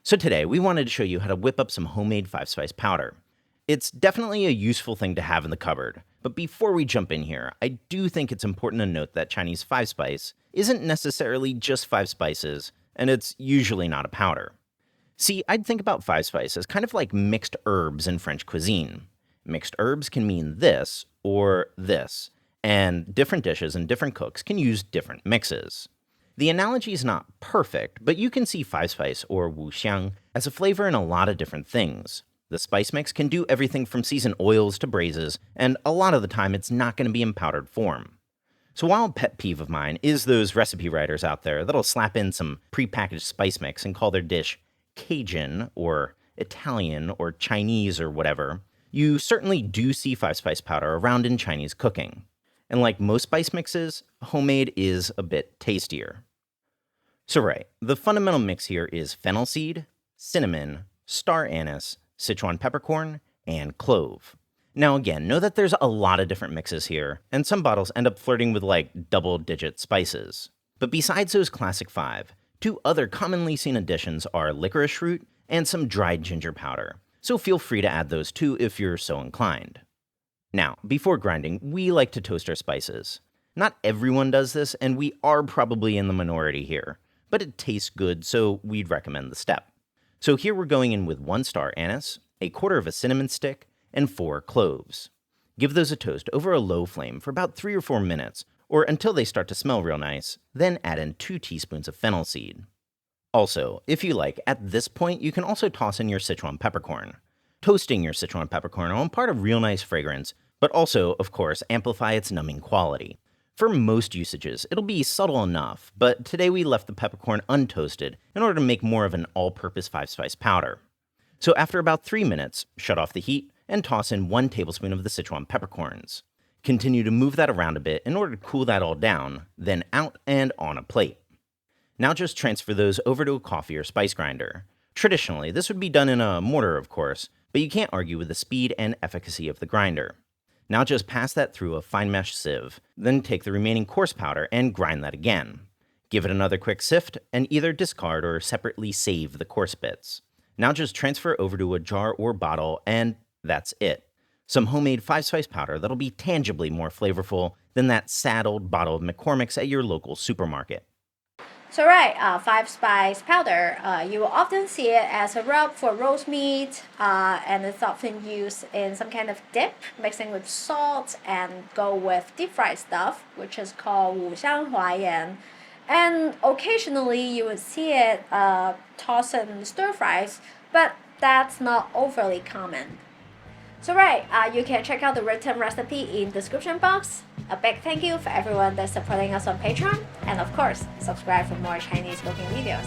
So today, we wanted to show you how to whip up some homemade 5-spice powder. It's definitely a useful thing to have in the cupboard, but before we jump in here, I do think it's important to note that Chinese 5-spice isn't necessarily just 5 spices, and it's usually not a powder. See, I'd think about 5-spice as kind of like mixed herbs in French cuisine. Mixed herbs can mean this or this, and different dishes and different cooks can use different mixes. The analogy is not perfect, but you can see 5-spice or wuxiang as a flavor in a lot of different things. The spice mix can do everything from seasoned oils to braises, and a lot of the time it's not going to be in powdered form. So while a pet peeve of mine is those recipe writers out there that'll slap in some prepackaged spice mix and call their dish Cajun or Italian or Chinese or whatever, you certainly do see 5-spice powder around in Chinese cooking. And like most spice mixes, homemade is a bit tastier. So right, the fundamental mix here is fennel seed, cinnamon, star anise, Sichuan peppercorn, and clove. Now again, know that there's a lot of different mixes here, and some bottles end up flirting with like double-digit spices. But besides those classic 5, 2 other commonly seen additions are licorice root and some dried ginger powder, so feel free to add those too if you're so inclined. Now, before grinding, we like to toast our spices. Not everyone does this, and we are probably in the minority here, but it tastes good, so we'd recommend the step. So here we're going in with 1 star anise, 1/4 of a cinnamon stick, and 4 cloves. Give those a toast over a low flame for about 3 or 4 minutes, or until they start to smell real nice, then add in 2 teaspoons of fennel seed. Also, if you like, at this point you can also toss in your Sichuan peppercorn. Toasting your Sichuan peppercorn will impart a real nice fragrance, but also, of course, amplify its numbing quality. For most usages, it'll be subtle enough, but today we left the peppercorn untoasted in order to make more of an all-purpose 5-spice powder. So after about 3 minutes, shut off the heat and toss in 1 tablespoon of the Sichuan peppercorns. Continue to move that around a bit in order to cool that all down, then out and on a plate. Now just transfer those over to a coffee or spice grinder. Traditionally, this would be done in a mortar, of course, but you can't argue with the speed and efficacy of the grinder. Now just pass that through a fine mesh sieve, then take the remaining coarse powder and grind that again. Give it another quick sift, and either discard or separately save the coarse bits. Now just transfer over to a jar or bottle, and that's it. Some homemade 5-spice powder that'll be tangibly more flavorful than that sad old bottle of McCormick's at your local supermarket. So right, 5-spice powder, you will often see it as a rub for roast meat, and it's often used in some kind of dip, mixing with salt and go with deep fried stuff, which is called 五香 huayan. And occasionally you would see it tossed in stir fries, but that's not overly common. So right, you can check out the written recipe in the description box. A big thank you for everyone that's supporting us on Patreon, and of course, subscribe for more Chinese cooking videos.